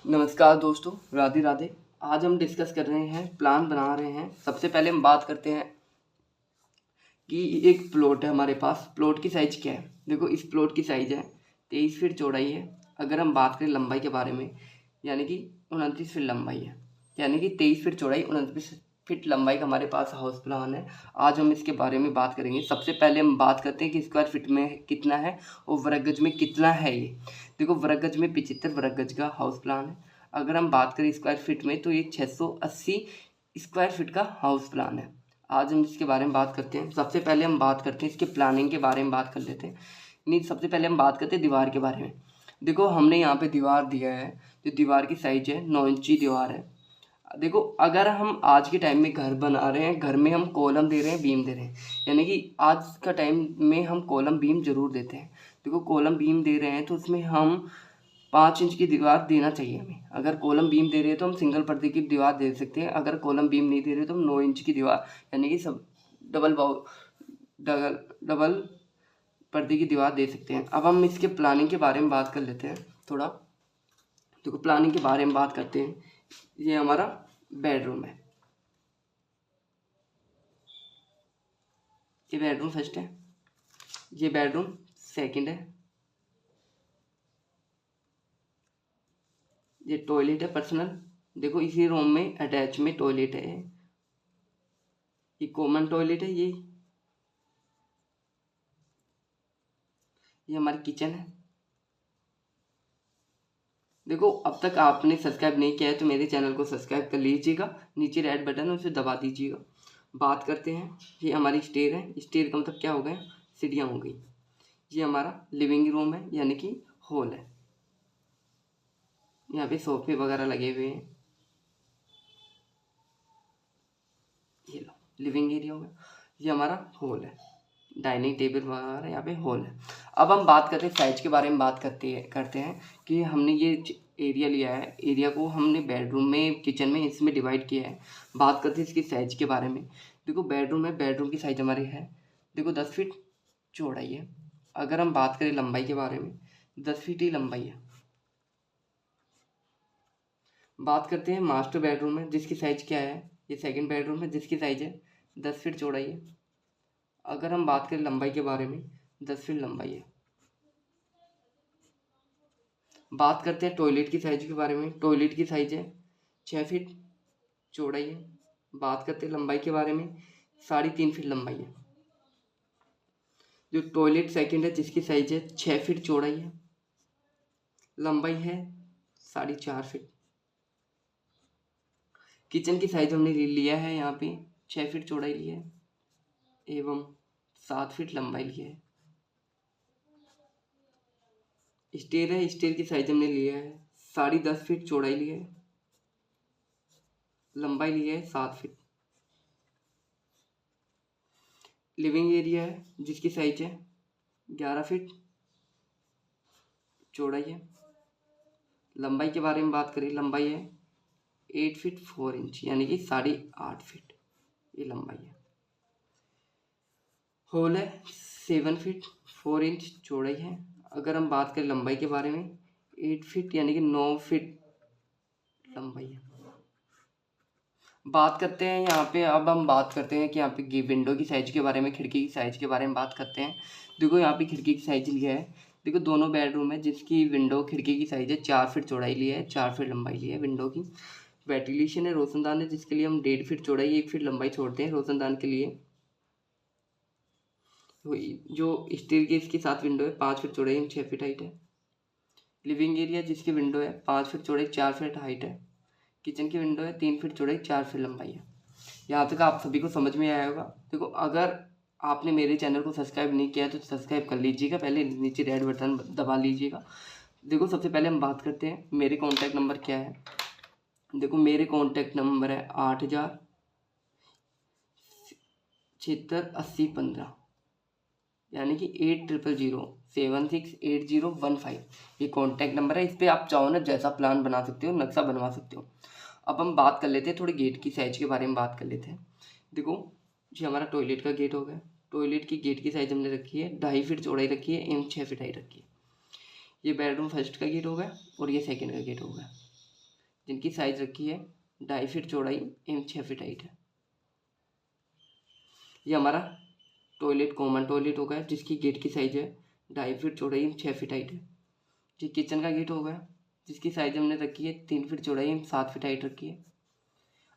नमस्कार दोस्तों, राधे राधे। आज हम डिस्कस कर रहे हैं, प्लान बना रहे हैं। सबसे पहले हम बात करते हैं कि एक प्लॉट है हमारे पास। प्लॉट की साइज़ क्या है? देखो, इस प्लॉट की साइज़ है 23 फीट चौड़ाई है। अगर हम बात करें लंबाई के बारे में, यानी कि 29 फीट लंबाई है, यानी कि 23 फीट चौड़ाई 29 फीट लंबाई का हमारे पास हाउस प्लान है। आज हम इसके बारे में बात करेंगे। सबसे पहले हम बात करते हैं कि स्क्वायर फीट में कितना है और वर्ग गज में कितना है ये। देखो, वर्ग गज में 75 वर्ग गज का हाउस प्लान है। अगर हम बात करें स्क्वायर फीट में तो ये 680 स्क्वायर फीट का हाउस प्लान है। आज हम इसके बारे में बात करते हैं। सबसे पहले हम बात करते हैं इसके प्लानिंग के बारे में बात कर लेते हैं। नहीं, सबसे पहले हम बात करते हैं दीवार के बारे में। देखो, हमने यहाँ पे दीवार दिया है, जो दीवार की साइज है 9 इंची दीवार है। देखो, अगर हम आज के टाइम में घर बना रहे हैं, घर में हम कॉलम दे रहे हैं, बीम दे रहे हैं, यानी कि आज का टाइम में हम कॉलम बीम जरूर देते हैं। देखो, कॉलम बीम दे रहे हैं तो उसमें हम 5 इंच की दीवार देना चाहिए हमें। अगर कॉलम बीम दे रहे हैं तो हम सिंगल पर्दे की दीवार दे सकते हैं। अगर कॉलम बीम नहीं दे रहे तो हम 9 इंच की दीवार, यानी कि सब डबल डबल पर्दे की दीवार दे सकते हैं। अब हम इसके प्लानिंग के बारे में बात कर लेते हैं थोड़ा। देखो, प्लानिंग के बारे में बात करते हैं। ये हमारा बेडरूम है, ये बेडरूम फर्स्ट है, ये बेडरूम सेकंड है, ये टॉयलेट है पर्सनल। देखो, इसी रूम में अटैच में टॉयलेट है, ये कॉमन टॉयलेट है। ये हमारी किचन है। देखो, अब तक आपने सब्सक्राइब नहीं किया है तो मेरे चैनल को सब्सक्राइब कर लीजिएगा। नीचे रेड बटन है, उसे दबा दीजिएगा। बात करते हैं, ये हमारी स्टेयर है। स्टेयर का मतलब क्या हो गया? सीढ़ियाँ हो गई। ये हमारा लिविंग रूम है, यानी कि हॉल है। यहाँ पे सोफे वगैरह लगे हुए हैं। ये लो, लिविंग एरिया हो गया। ये हमारा हॉल है, डाइनिंग टेबल वगैरह यहाँ पे हॉल है। अब हम बात करते हैं साइज के बारे में। बात करते हैं कि हमने ये एरिया लिया है, एरिया को हमने बेडरूम में, किचन में, इसमें डिवाइड किया है। बात करते हैं इसकी साइज के बारे में। देखो, बेडरूम है, बेडरूम की साइज हमारी है, देखो 10 फीट चौड़ाई है। अगर हम बात करें लंबाई के बारे में, 10 फीट ही लंबाई है। बात करते हैं मास्टर बेडरूम में, जिसकी साइज क्या है? ये सेकंड बेडरूम है, जिसकी साइज है 10 फीट चौड़ाई है। अगर हम बात करें लंबाई के बारे में, 10 फीट लंबाई है। बात करते हैं टॉयलेट की साइज के बारे में। टॉयलेट की साइज है 6 फीट चौड़ाई है। बात करते हैं लंबाई के बारे में, 3.5 फीट लंबाई है। जो टॉयलेट सेकंड है, जिसकी साइज है 6 फीट चौड़ाई है, लंबाई है 4.5 फीट। किचन की साइज हमने लिया है यहाँ पे 6 फीट चौड़ाई लिया है एवं 7 फीट लंबाई लिया है। स्टेयर है, स्टेयर की साइज हमने लिया है 10.5 फीट चौड़ाई लिया है, लंबाई लिया है 7 फीट। लिविंग एरिया है, जिसकी साइज है 11 फीट चौड़ाई है। लंबाई के बारे में बात करें, लंबाई है 8 फीट 4 इंच, यानी कि 8.5 फीट ये लंबाई है। होल है 7 फीट 4 इंच चौड़ाई है। अगर हम बात करें लंबाई के बारे में, 8 फीट यानी कि 9 फीट लंबाई है। बात करते हैं यहाँ पे, अब हम बात करते हैं कि यहाँ पे विंडो की साइज के बारे में, खिड़की की साइज के बारे में बात करते हैं। देखो, यहाँ पे खिड़की की साइज लिया है। देखो, दोनों बेडरूम है, जिसकी विंडो खिड़की की साइज है 4 फीट चौड़ाई लिया है, 4 फीट लंबाई ली है विंडो की। वेंटिलेशन है, रोशनदान है, जिसके लिए हम 1.5 फीट चौड़ाई 1 फीट लंबाई छोड़ते हैं रोशनदान के लिए। तो जो स्टील की इसके साथ विंडो है 5 फीट चौड़ाई 6 फीट हाइट है। लिविंग एरिया, जिसकी विंडो है 5 फीट चौड़ाई 4 फीट हाइट है। किचन की विंडो है 3 फीट चौड़ाई 4 फीट लंबाई है। यहाँ तक आप सभी को समझ में आया होगा। देखो, अगर आपने मेरे चैनल को सब्सक्राइब नहीं किया है तो सब्सक्राइब कर लीजिएगा, पहले नीचे रेड बटन दबा लीजिएगा। देखो, सबसे पहले हम बात करते हैं मेरे कॉन्टैक्ट नंबर क्या है। देखो, मेरे कॉन्टैक्ट नंबर है 8000768015, यानी कि 8000768015। ये कॉन्टैक्ट नंबर है। इस पर आप चाहो ना जैसा प्लान बना सकते हो, नक्शा बनवा सकते हो। अब हम बात कर लेते हैं थोड़ी गेट की साइज के बारे में बात कर लेते हैं। देखो, ये हमारा टॉयलेट का गेट हो गया। टॉयलेट की गेट की साइज हमने रखी है 2.5 फीट चौड़ाई रखी है एवं 6 फीट हाइट रखी है। ये बेडरूम फर्स्ट का गेट हो गया और ये सेकंड का गेट हो गया। जिनकी साइज रखी है 2.5 फीट चौड़ाई एवं 6 फीट हाइट है। ये हमारा टॉयलेट कॉमन टॉयलेट हो गया जिसकी गेट की साइज है 2.5 फीट चौड़ाई एवं 6 फीट हाइट है। ये किचन का गेट हो गया जिसकी साइज हमने रखी है 3 फीट चौड़ाई एवं 7 फीट हाइट रखी है।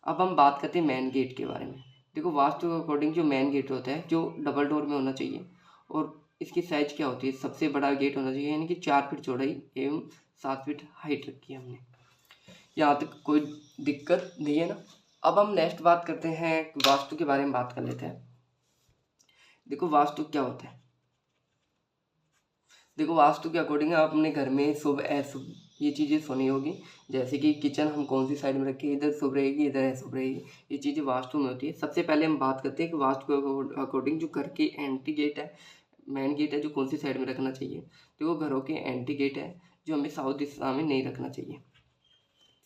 अब हम बात करते हैं मेन गेट के बारे में। देखो वास्तु के अकॉर्डिंग जो मेन गेट होता है जो डबल डोर में होना चाहिए और इसकी साइज क्या होती है, सबसे बड़ा गेट होना चाहिए, यानी कि 4 फीट चौड़ाई एवं 7 फीट हाइट रखी है हमने। यहाँ तक कोई दिक्कत नहीं है ना। अब हम नेक्स्ट बात करते हैं वास्तु के बारे में बात कर लेते हैं। देखो वास्तु क्या होता है। देखो वास्तु के अकॉर्डिंग आप अपने घर में शुभ अशुभ ये चीज़ें सुनी होगी, जैसे कि किचन हम कौन सी साइड में रखें, इधर शुभ रहेगी इधर अशुभ रहेगी, ये चीज़ें वास्तु में होती है। सबसे पहले हम बात करते हैं कि वास्तु के अकॉर्डिंग जो घर की एंट्री गेट है, मेन गेट है, जो कौन सी साइड में रखना चाहिए। देखो घरों के एंट्री गेट है जो हमें साउथ दिशा में नहीं रखना चाहिए।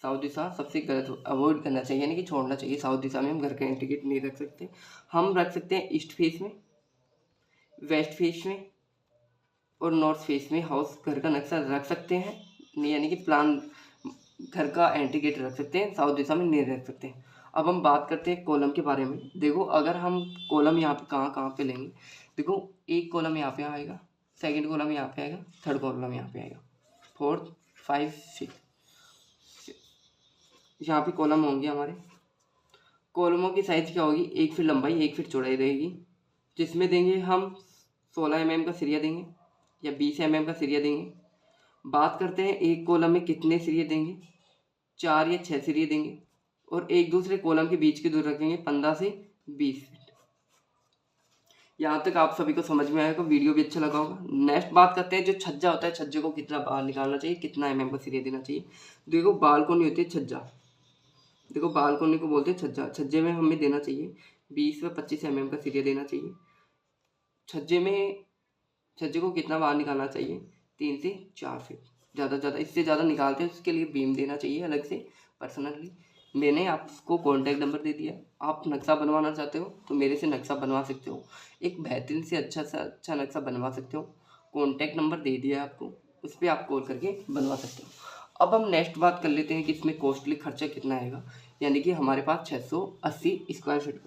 साउथ दिशा सबसे गलत अवॉइड करना चाहिए, यानी कि छोड़ना चाहिए। साउथ दिशा में हम घर का एंट्री गेट नहीं रख सकते। हम रख सकते हैं ईस्ट फेस में, वेस्ट फेस में और नॉर्थ फेस में हाउस घर का नक्शा रख सकते हैं, यानी कि प्लान घर का एंट्री गेट रख सकते हैं, साउथ दिशा में नहीं रख सकते। अब हम बात करते हैं कॉलम के बारे में। देखो अगर हम कॉलम यहाँ पे कहाँ कहाँ पे लेंगे, देखो एक कॉलम यहाँ पे आएगा, सेकंड कॉलम यहाँ पे आएगा, थर्ड कॉलम यहाँ पे आएगा, 4 5 6 यहाँ पे कॉलम होंगे हमारे। कॉलमों की साइज क्या होगी, 1 फीट लंबाई 1 फीट चौड़ाई रहेगी, जिसमें देंगे हम 16 mm का सरिया देंगे या 20 mm का सरिया देंगे। बात करते हैं एक कॉलम में कितने सरिये देंगे, 4 या 6 सरिये देंगे और एक दूसरे कॉलम के बीच की दूरी रखेंगे 15 से 20 फीट। यहाँ तक आप सभी को समझ में आएगा, वीडियो भी अच्छा लगा होगा। नेक्स्ट बात करते हैं जो छज्जा होता है, छज्जे को कितना बाहर निकालना चाहिए, कितना mm का सरिया देना चाहिए। देखो बालकोनी होती है छज्जा, देखो बालकोनी को बोलते हैं छज्जा। छज्जे में हमें देना चाहिए 20 व 25 mm का सरिया देना चाहिए। छज्जे को कितना बाहर निकालना चाहिए, 3 से 4 फीट। ज़्यादा इससे ज़्यादा निकालते हैं उसके लिए बीम देना चाहिए अलग से पर्सनली। मैंने आपको कॉन्टैक्ट नंबर दे दिया, आप नक्शा बनवाना चाहते हो तो मेरे से नक्शा बनवा सकते हो, एक बेहतरीन से अच्छा नक्शा बनवा सकते हो। कॉन्टैक्ट नंबर दे दिया है आपको, उस पर आप कॉल करके बनवा सकते हो। अब हम नेक्स्ट बात कर लेते हैं कि इसमें कॉस्टली खर्चा कितना आएगा। यानी कि हमारे पास 680 स्क्वायर फीट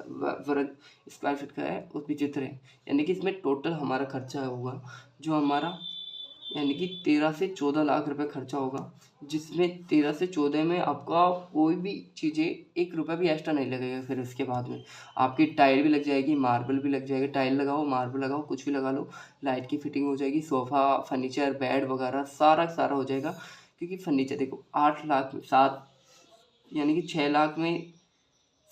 वर्ग स्क्वायर फीट का है और 75 है, यानी कि इसमें टोटल हमारा खर्चा होगा जो हमारा यानी कि 13 से 14 लाख रुपए खर्चा होगा, जिसमें 13 से 14 में आपका कोई भी चीज़ें 1 रुपया भी एक्स्ट्रा नहीं लगेगा। फिर उसके बाद में आपकी टाइल भी लग जाएगी, मार्बल भी लग जाएगा, टाइल लगाओ मार्बल लगाओ कुछ भी लगा लो, लाइट की फिटिंग हो जाएगी, सोफ़ा फर्नीचर बेड वगैरह सारा हो जाएगा। क्योंकि फर्नीचर देखो 8 लाख में 7 यानी कि 6 लाख में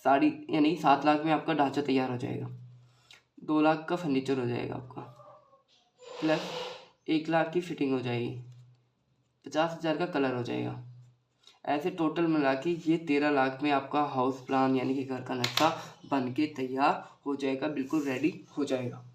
साड़ी यानी कि 7 लाख में आपका ढांचा तैयार हो जाएगा, 2 लाख का फर्नीचर हो जाएगा आपका, प्लस 1 लाख की फिटिंग हो जाएगी, 50,000 का कलर हो जाएगा। ऐसे टोटल मिला के ये 13 लाख में आपका हाउस प्लान यानी कि घर का नक्शा बन के तैयार हो जाएगा, बिल्कुल रेडी हो जाएगा।